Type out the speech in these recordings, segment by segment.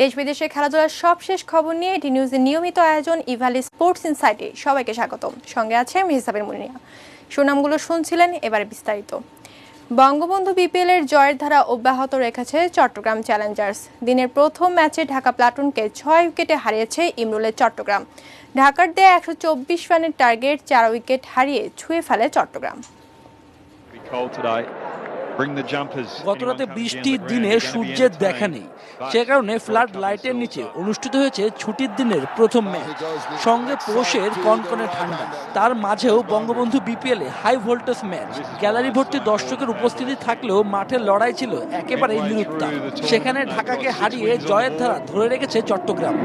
দেশ বিদেশের খেলাধুলার সবশেষ খবর নিয়ে এটি নিউজের নিয়মিত আয়োজন ইভালি স্পোর্টস ইনসাইটে সবাইকে স্বাগতম। সঙ্গে আছে আমি হিসাবের মুনিয়া। সুনামগুলো শুনছিলেন, এবারে বিস্তারিত। বঙ্গবন্ধু বিপিএল এর জয়ের ধারা অব্যাহত রেখেছে চট্টগ্রাম চ্যালেঞ্জার্স। দিনের প্রথম ম্যাচে ঢাকা প্লাটুনকে 6 উইকেটে হারিয়েছে ইমরুলের চট্টগ্রাম। ঢাকার দেয়া 124 রানের টার্গেট 4 উইকেট হারিয়ে ছুঁয়ে ফেলে চট্টগ্রাম। গতরাতে বৃষ্টির দিনে সূর্যের দেখা নেই, সে কারণে ফ্লাড লাইটের নিচে অনুষ্ঠিত হয়েছে ছুটির দিনের প্রথম ম্যাচ। সঙ্গে পৌষের কনকনে ঠান্ডা, তার মাঝেও বঙ্গবন্ধু বিপিএল এ হাই ভোল্টেজ ম্যাচ। গ্যালারি ভর্তি দর্শকের উপস্থিতি থাকলেও মাঠের লড়াই ছিল একেবারেই নিরুত্তাপ। সেখানে ঢাকাকে হারিয়ে জয়ের ধারা ধরে রেখেছে চট্টগ্রাম।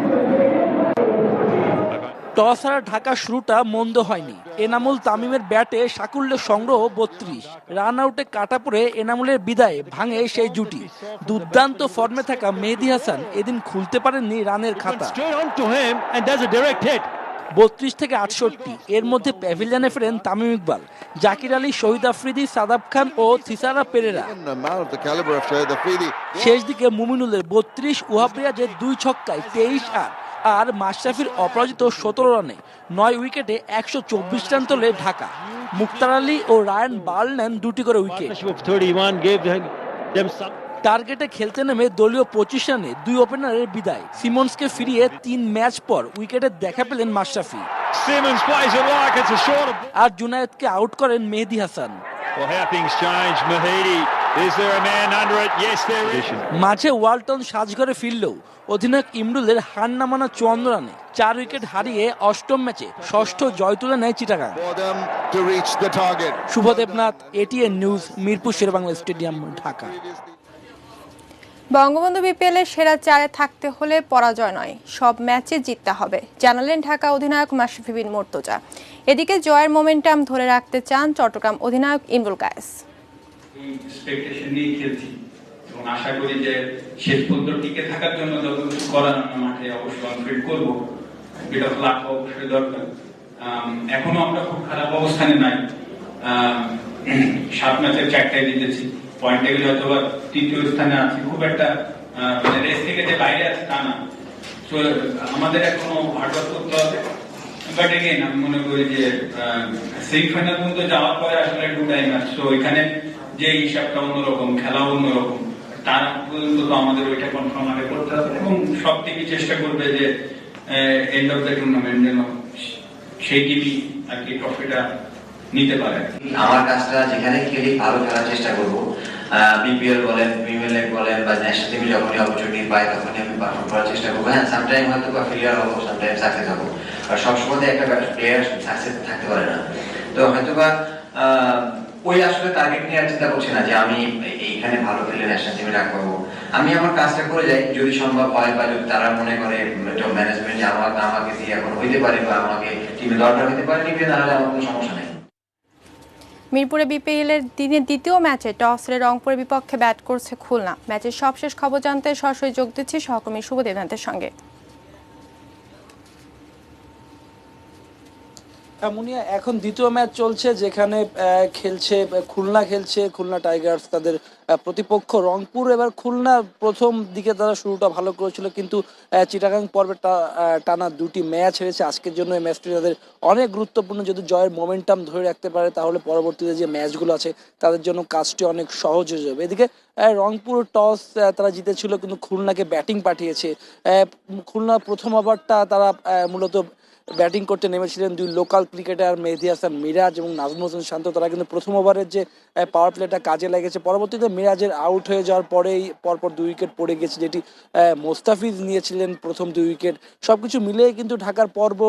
টস হারা ঢাকার শুরুটা মন্দ হয়নি। এনামুল তামিমের ব্যাটে সাকুল্যের সংগ্রহ 32 রান আউটে কাটা পড়ে এনামুলের বিদায়ে ভাঙে সেই জুটি। দুর্দান্ত ফর্মে থাকা মেহেদী হাসান এদিন খুলতে পারেননি রানের খাতা। 32 থেকে 68, এর মধ্যে প্যাভিলিয়নে ফেরেন তামিম ইকবাল, জাকির আলী, শহীদ আফ্রিদি, সাদাব খান ও থিসারা পেরেরা। শেষ দিকে মুমিনুলের 32, ওয়াহাব রিয়াজের 2 ছক্কায় 23 আর মাশরাফির অপরাজিত 17 রানে 9 উইকেটে 124 রান তোলে ঢাকা। মুক্তার আলী ও রায়ান বার্ল নেন 2টি করে উইকেট। টার্গেটে খেলতে নেমে দলীয় 25 রানে 2 ওপেনারের বিদায়। সিমন্সকে ফিরিয়ে 3 ম্যাচ পর উইকেটে দেখা পেলেন মাশরাফি, আর জুনায়েদকে আউট করেন মেহেদী হাসান। মাঝে ওয়ালটন সাজঘরে ফিরলেও অধিনায়ক ইমরুলের হার না মানা 54 রানে 4 উইকেট হারিয়ে অষ্টম ম্যাচে ষষ্ঠ জয় তুলে নেয় Chittagong. Shuvo Debnath, ATN news, Mirpur Sher e Bangla stadium, Dhaka. Bangabandhu BPL এর সেরা 4-এ থাকতে হলে পরাজয় নয়, সব ম্যাচে জিততে হবে, জানালেন ঢাকা অধিনায়ক মাশরাফি বিন মুর্তজা। এদিকে জয়ের মোমেন্টাম ধরে রাখতে চান চট্টগ্রাম অধিনায়ক ইমরুল কায়েস। এবং আশা করি যে শেষ পর্যন্ত টিকে থাকার জন্য যত কিছু করার আমরা মাঠে অবশ্যই অনফিল্ড করবো। বিট অফ লাক অবশ্যই দরকার। এখনো আমরা খুব খারাপ অবস্থানে নাই। 7 ম্যাচের 4টায় জিতেছি, পয়েন্ট টেবিল হয়তো বা 3য় স্থানে আছি। খুব একটা মানে রেস থেকে যে বাইরে আছে তা না। তো আমাদের এখনো হার্ডওয়ার্ক করতে হবে। বাট এগেইন আমি মনে করি যে সেমিফাইনাল পর্যন্ত যাওয়ার পরে আসলে 2 টাইম ম্যাচ, তো এখানে যে হিসাবটা অন্যরকম, খেলা অন্যরকম, তার পর্যন্ত তো আমাদের ওইটা কনফার্ম আগে করতে হবে এবং সব টিমই চেষ্টা করবে যে এন্ড অফ দ্য টুর্নামেন্ট যেন সেই টিমই আর কি ট্রফিটা নিতে পারে। আমার কাজটা যেখানে খেলি ভালো খেলার চেষ্টা করবো। বিপিএল বলেন, প্রিমিয়ার লিগ বলেন বা ন্যাশনাল টিমে যখনই অপরচুনিটি পাই তখনই আমি পারফর্ম করার চেষ্টা করবো। হ্যাঁ, সামটাইম হয়তো বা ফেলিয়ার হবো, সামটাইম সাকসেস হবো, আর সবসময় একটা প্লেয়ার সাকসেস থাকতে পারে না। তো হয়তো বা ওই আসলে টার্গেট নিয়ে চিন্তা করছি না যে আমি এইখানে ভালো খেলে ন্যাশনাল টিমে রাখবো। আমি আমার কাজটা করে যাই, যদি সম্ভব হয় বা যদি তারা মনে করে ম্যানেজমেন্ট যে আমাকে দিয়ে এখন হইতে পারে বা আমাকে টিমে দরকার হইতে পারে, নিবে, তাহলে আমার কোনো সমস্যা নেই। মিরপুরে বিপিএল এর দিনের দ্বিতীয় ম্যাচে টস হেরে রংপুরের বিপক্ষে ব্যাট করছে খুলনা। ম্যাচের সবশেষ খবর জানতে সরাসরি যোগ দিচ্ছি সহকর্মী শুভ দেবনাথের সঙ্গে। মুনিয়া, এখন দ্বিতীয় ম্যাচ চলছে, যেখানে খুলনা টাইগার্স তাদের প্রতিপক্ষ রংপুর। এবার খুলনা প্রথম দিকে তারা শুরুটা ভালো করেছিল, কিন্তু চিটাগাং পর্বে টানা 2টি ম্যাচ হেরেছে। আজকের জন্য এই ম্যাচটি তাদের অনেক গুরুত্বপূর্ণ। যদি জয়ের মোমেন্টাম ধরে রাখতে পারে তাহলে পরবর্তীতে যে ম্যাচগুলো আছে তাদের জন্য কাজটি অনেক সহজ হয়ে যাবে। এদিকে রংপুর টস তারা জিতেছিল, কিন্তু খুলনাকে ব্যাটিং পাঠিয়েছে। খুলনা প্রথম ওভারটা তারা মূলত ব্যাটিং করতে নেমেছিলেন 2 লোকাল ক্রিকেটার মেহেদী হাসান মিরাজ এবং নাজমুল হোসেন শান্ত। তারা কিন্তু প্রথম ওভারের যে পাওয়ার প্লেটা কাজে লেগেছে। পরবর্তীতে মিরাজের আউট হয়ে যাওয়ার পরেই পরপর 2 উইকেট পড়ে গেছে, যেটি মোস্তাফিজ নিয়েছিলেন প্রথম 2 উইকেট। সবকিছু মিলিয়ে কিন্তু ঢাকার পর্ব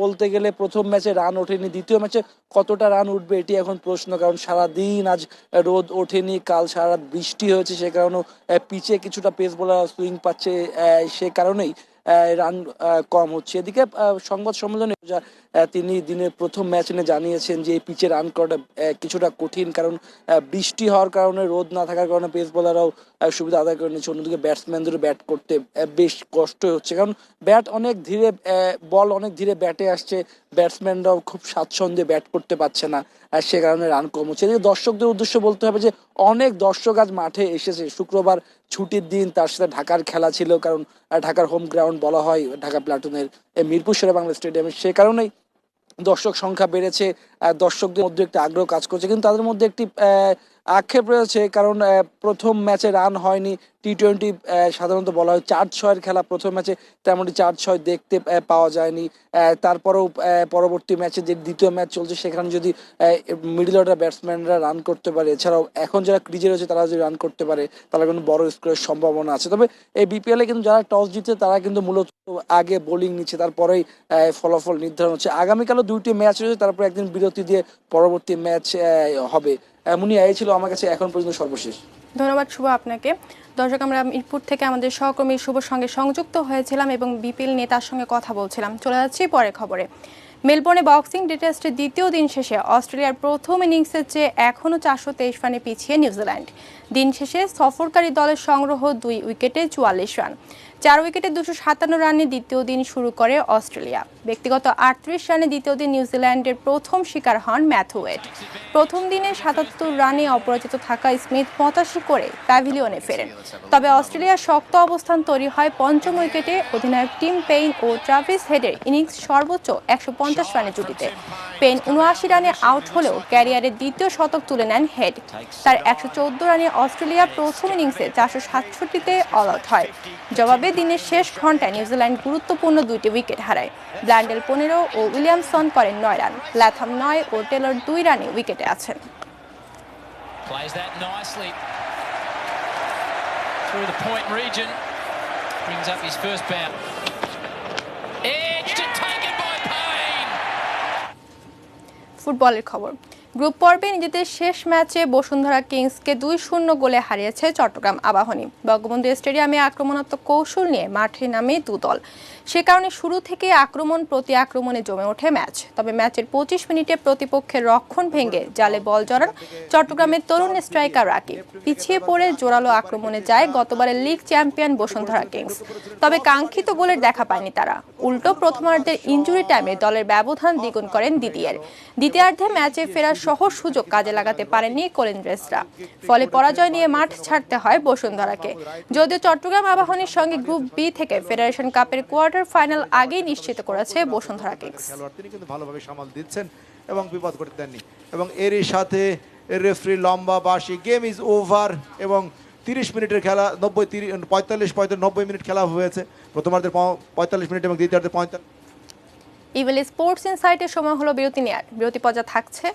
বলতে গেলে প্রথম ম্যাচে রান ওঠেনি। দ্বিতীয় ম্যাচে কতটা রান উঠবে এটি এখন প্রশ্ন, কারণ সারাদিন আজ রোদ ওঠেনি, কাল সারা রাত বৃষ্টি হয়েছে, সে কারণেও পিচে কিছুটা পেস বোলার সুইং পাচ্ছে, সে কারণেই রান কম হচ্ছে। এদিকে সংবাদ সম্মেলনে তিনি দিনের প্রথম ম্যাচ নিয়ে জানিয়েছেন যে এই পিচে রান করাটা কিছুটা কঠিন, কারণ বৃষ্টি হওয়ার কারণে, রোদ না থাকার কারণে পেস বোলাররাও সুবিধা আদায় করে নিচ্ছে। অন্যদিকে ব্যাটসম্যানদেরও ব্যাট করতে বেশ কষ্ট হচ্ছে, কারণ বল অনেক ধীরে ব্যাটে আসছে। ব্যাটসম্যানরাও খুব স্বাচ্ছন্দ্যে ব্যাট করতে পারছে না, সে কারণে রান কম হচ্ছে। এদিকে দর্শকদের উদ্দেশ্যে বলতে হবে যে অনেক দর্শক আজ মাঠে এসেছে। শুক্রবার ছুটির দিন, তার সাথে ঢাকার খেলা ছিল, কারণ ঢাকার হোম গ্রাউন্ড বলা হয় ঢাকা প্লাটুনের মিরপুর শেরেবাংলা স্টেডিয়ামে, সে কারণেই দর্শক সংখ্যা বেড়েছে। দর্শকদের মধ্যে একটি আগ্রহ কাজ করছে, কিন্তু তাদের মধ্যে একটি আক্ষেপ রয়েছে, কারণ প্রথম ম্যাচে রান হয়নি। টি-20 সাধারণত বলা হয় 4-6-এর খেলা, প্রথম ম্যাচে তেমনটি 4-6 দেখতে পাওয়া যায়নি। তারপরেও পরবর্তী ম্যাচে যে দ্বিতীয় ম্যাচ চলছে সেখানে যদি মিডল অর্ডার ব্যাটসম্যানরা রান করতে পারে, এছাড়াও এখন যারা ক্রিজে রয়েছে তারা যদি রান করতে পারে, তাহলে কিন্তু বড় স্কোরের সম্ভাবনা আছে। তবে এই বিপিএলে কিন্তু যারা টস জিতছে তারা কিন্তু মূলত আগে বোলিং নিচ্ছে, তারপরেই ফলাফল নির্ধারণ হচ্ছে। আগামীকালও 2টি ম্যাচ রয়েছে, তারপরে একদিন বিরতি দিয়ে পরবর্তী ম্যাচ হবে। মুনিয়া, এই ছিল আমার কাছে এখন পর্যন্ত সর্বশেষ। ধন্যবাদ শুভ আপনাকে। দর্শক, আমরা মিরপুর থেকে আমাদের সহকর্মী শুভর সঙ্গে সংযুক্ত হয়েছিলাম এবং বিপিএল নেতার সঙ্গে কথা বলছিলাম। চলে যাচ্ছি পরের খবরে। মেলবোর্নে বক্সিং ডে টেস্টের দ্বিতীয় দিন শেষে অস্ট্রেলিয়ার প্রথম ইনিংসের চেয়ে এখনও 423 রানে পিছিয়ে নিউজিল্যান্ড। দিন শেষে সফরকারী দলের সংগ্রহ 2 উইকেটে 44 রান। 4 উইকেটে 257 রানে দ্বিতীয় দিন শুরু করে অস্ট্রেলিয়া। ব্যক্তিগত 38 রানে দ্বিতীয় দিন নিউজিল্যান্ডের প্রথম শিকার হন ম্যাথু ওয়েড। প্রথম দিনে 77 রানে অপরাজিত থাকা স্মিথ 85 করে প্যাভিলিয়নে ফেরেন। তবে অস্ট্রেলিয়ার শক্ত অবস্থান তৈরি হয় পঞ্চম উইকেটে অধিনায়ক টিম পেইন ও ট্রাভিস হেডের ইনিংস সর্বোচ্চ 150 রানে জুটিতে। পেইন 79 রানে আউট হলেও ক্যারিয়ারের দ্বিতীয় শতক তুলে নেন হেড। তার 114 রানে অস্ট্রেলিয়া প্রথম ইনিংসে 467তে অল আউট হয়। জবাবে দিনের শেষ ঘন্টায় নিউজিল্যান্ড গুরুত্বপূর্ণ 2টি উইকেট হারায়। ব্ল্যান্ডেল 15 ও উইলিয়ামসন করেন 9 রান। ল্যাথাম 9 ও টেলর 2 রানে উইকেটে আছেন। ফুটবলের খবর। গ্রুপ পর্বে নিজেদের শেষ ম্যাচে বসুন্ধরা কিংসকে 2-0 গোলে হারিয়েছে চট্টগ্রাম আবাহনী। বঙ্গবন্ধু স্টেডিয়ামে আক্রমণাত্মক কৌশল নিয়ে মাঠে নামে দুদল, সে কারণে শুরু থেকে আক্রমণ প্রতি আক্রমণে জমে ওঠে ম্যাচ। তবে ম্যাচের 25 মিনিটে প্রতিপক্ষের রক্ষণ ভেঙে জালে বল জড়ান চট্টগ্রামের তরুণ স্ট্রাইকার রাকিব। পিছিয়ে পড়ে জোরালো আক্রমণে যায় গতবারের লিগ চ্যাম্পিয়ন বসুন্ধরা কিংস। তবে কাঙ্ক্ষিত গোলের দেখা পায়নি তারা। উল্টো প্রথমার্ধের ইনজুরি টাইমে দলের ব্যবধান দ্বিগুণ করেন দিদিয়ের। দ্বিতীয়ার্ধে ম্যাচে ফেরার সহজ সুযোগ কাজে লাগাতে পারেননি কলিন্দ্রেসরা। ফলে পরাজয় নিয়ে মাঠ ছাড়তে হয় বসুন্ধরাকে। যদিও চট্টগ্রাম আবাহনীর সঙ্গে গ্রুপ বি থেকে ফেডারেশন কাপের কোয়ার্টার ফাইনাল আগেই নিশ্চিত করেছে বসুন্ধরা কিংস। তিনি কিন্তু ভালোভাবে সামাল দিচ্ছেন এবং বিপদ করতে দেননি। এবং এরই সাথে রেফারি লম্বা বাঁশি, গেম ইজ ওভার এবং 30 মিনিটের খেলা 90 মিনিট খেলা হয়েছে। প্রথমার্ধের 45 মিনিট এবং দ্বিতীয়ার্ধে 45। ইভেলি স্পোর্টস ইনসাইটের সময় হলো বিরতি নেয়ার। বিরতি পর্যন্ত থাকছে।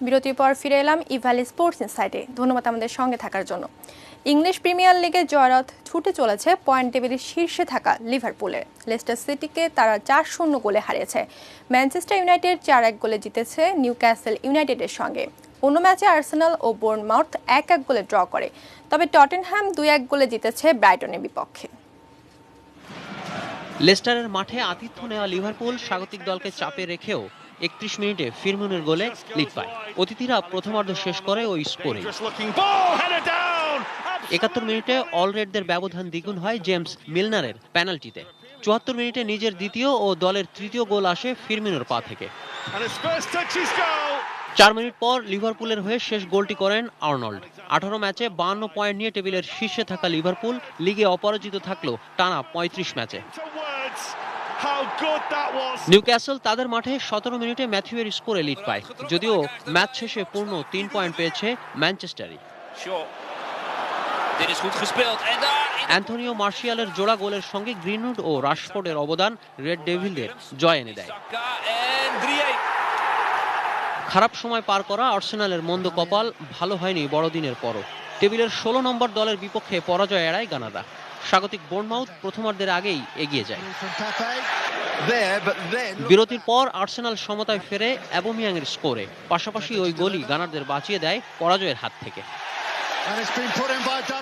বিরতির পর ফিরে এলাম ইভ্যালি স্পোর্টস ইনসাইটে। ধন্যবাদ আমাদের সঙ্গে থাকার জন্য। ইংলিশ প্রিমিয়ার লিগে জয়রথ ছুটে চলেছে পয়েন্ট টেবিলের শীর্ষে থাকা লিভারপুলের। লেস্টার সিটিকে তারা 4-0 গোলে হারিয়েছে। ম্যানচেস্টার ইউনাইটেড 4-1 গোলে জিতেছে নিউক্যাসল ইউনাইটেডের সঙ্গে। অন্য ম্যাচে আর্সেনাল ও বোর্নমাউথ 1-1 গোলে ড্র করে। তবে টটেনহ্যাম 2-1 গোলে জিতেছে ব্রাইটনের বিপক্ষে। লেস্টারের মাঠে আতিথ্য নেওয়া লিভারপুল স্বাগতিক দলকে চাপে রেখেও 31 মিনিটে ফিরমিনোর গোলে লিড পায়। অতিথিরা প্রথমার্ধ শেষ করে ওই স্কোরে। 71 মিনিটে অলরেডদের ব্যবধান দ্বিগুণ হয় জেমস মিলনারের পেনাল্টিতে। 74 মিনিটে নিজের দ্বিতীয় ও দলের তৃতীয় গোল আসে ফিরমিনোর পা থেকে। 4 মিনিট পর লিভারপুলের হয়ে শেষ গোলটি করেন আর্নল্ড। 18 ম্যাচে 52 পয়েন্ট নিয়ে টেবিলের শীর্ষে থাকা লিভারপুল লিগে অপরাজিত থাকলেও টানা 35 ম্যাচে। নিউক্যাসল তাদের মাঠে 17 মিনিটে ম্যাথিউয়ের স্কোরে লিড পায়। যদিও ম্যাচ শেষে পূর্ণ 3 পয়েন্ট পেয়েছে ম্যানচেস্টারই। অ্যান্থনিও মার্শিয়ালের জোড়া গোলের সঙ্গে গ্রিনউড ও রাশফোর্ডের অবদান রেড ডেভিলদের জয় এনে দেয়। খারাপ সময় পার করা আর্সেনালের মন্দ কপাল ভালো হয়নি বড়দিনের পরও। টেবিলের 16 নম্বর দলের বিপক্ষে পরাজয় এড়ায় গানাররা। স্বাগতিক বোর্নমাউথ প্রথমার্ধের আগেই এগিয়ে যায়। বিরতির পর আর্সেনাল সমতায় ফেরে অ্যাবোমিয়াংয়ের স্কোরে। পাশাপাশি ওই গোলই গানারদের বাঁচিয়ে দেয় পরাজয়ের হাত থেকে।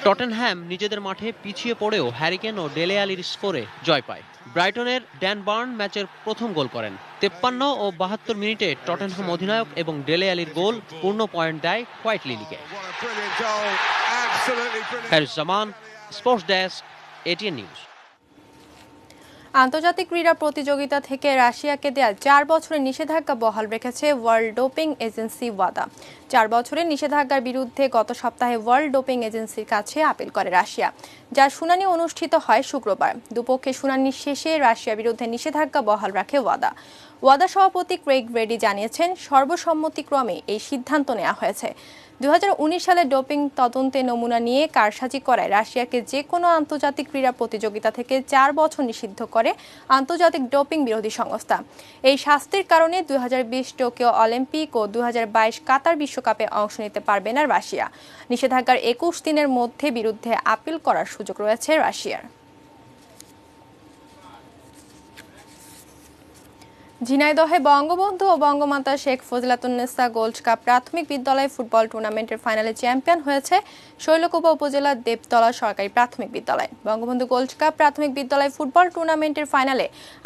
টটেনহ্যাম নিজেদের মাঠে পিছিয়ে পড়েও হ্যারিকেন ও ডেলে আলির স্কোরে জয় পায়। ব্রাইটনের ড্যান বার্ন ম্যাচের প্রথম গোল করেন। 53 ও 72 মিনিটে টটেনহ্যাম অধিনায়ক এবং ডেলে আলির গোল পূর্ণ পয়েন্ট দেয় হোয়াইট লিলিকে। হ্যারিস জামান, স্পোর্টস ডেস্ক, এটিএন নিউজ। আন্তর্জাতিক ক্রীড়া প্রতিযোগিতা থেকে রাশিয়াকে দেয়া 4 বছরের নিষেধাজ্ঞা বহাল রেখেছে ওয়ার্ল্ড ডোপিং এজেন্সি ওয়াদা। 4 বছরের নিষেধাজ্ঞার বিরুদ্ধে গত সপ্তাহে ওয়ার্ল্ড ডোপিং এজেন্সির কাছে আপিল করে রাশিয়া, যার শুনানি অনুষ্ঠিত হয় শুক্রবার। দুপক্ষের শুনানি শেষে রাশিয়ার বিরুদ্ধে নিষেধাজ্ঞা বহাল রাখে ওয়াদা সভাপতি ক্রেগ ব্রেডি জানিয়েছেন, সর্বসম্মতিক্রমে এই সিদ্ধান্ত নেওয়া হয়েছে। 2019 সালে ডোপিং তদন্তে নমুনা নিয়ে কারসাজি করায় রাশিয়াকে যে কোনো আন্তর্জাতিক ক্রীড়া প্রতিযোগিতা থেকে 4 বছর নিষিদ্ধ করে আন্তর্জাতিক ডোপিং বিরোধী সংস্থা। এই শাস্তির কারণে 2020 টোকিও অলিম্পিক ও 2022 কাতার বিশ্বকাপে অংশ নিতে পারবে না রাশিয়া। নিষেধাজ্ঞার 21 দিনের মধ্যে বিরুদ্ধে আপিল করার সুযোগ রয়েছে রাশিয়ার। ঝিনাইদহে বঙ্গবন্ধু ও বঙ্গমাতা শেখ ফজিলাতুন্নেসা গোল্ড কাপ প্রাথমিক বিদ্যালয় ফুটবল টুর্নামেন্টের ফাইনালে চ্যাম্পিয়ন হয়েছে শৈলকুপা উপজেলার দেবতলা সরকারি প্রাথমিক বিদ্যালয়। বঙ্গবন্ধু গোল্ড কাপ প্রাথমিক বিদ্যালয় ফুটবল টুর্নামেন্টের ফাইনালে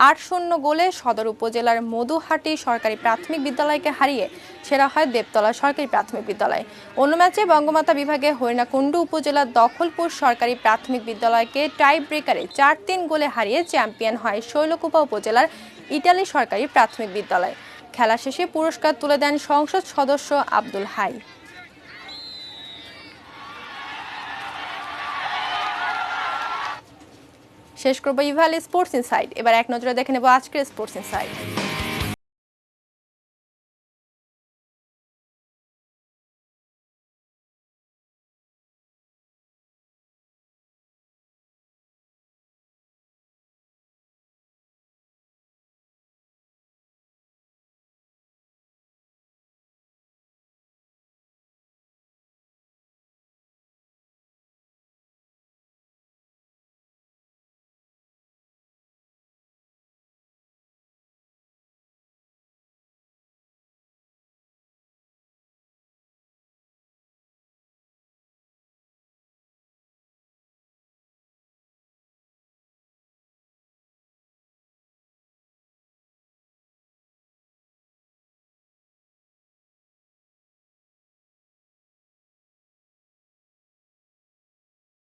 8-0 গোলে সদর উপজেলার মধুহাটি সরকারি প্রাথমিক বিদ্যালয়কে হারিয়ে সেরা হয় দেবতলা সরকারি প্রাথমিক বিদ্যালয়। অন্য ম্যাচে বঙ্গমাতা বিভাগে হরিণাকুণ্ডু উপজেলার দখলপুর সরকারি প্রাথমিক বিদ্যালয়কে টাই ব্রেকারে 4-3 গোলে হারিয়ে চ্যাম্পিয়ন হয় শৈলকুপা উপজেলার ইটালি সরকারি প্রাথমিক বিদ্যালয়। খেলা শেষে পুরস্কার তুলে দেন সংসদ সদস্য আব্দুল হাই। শেষ করব ইভালি স্পোর্টস ইনসাইট। এবার এক নজরে দেখে নেব আজকের sports insight.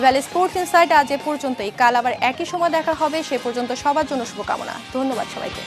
Evaly sports insight আজ এ পর্যন্তই। কাল আবার একই সময় দেখা হবে। সে পর্যন্ত সবার জন্য শুভকামনা। ধন্যবাদ সবাইকে।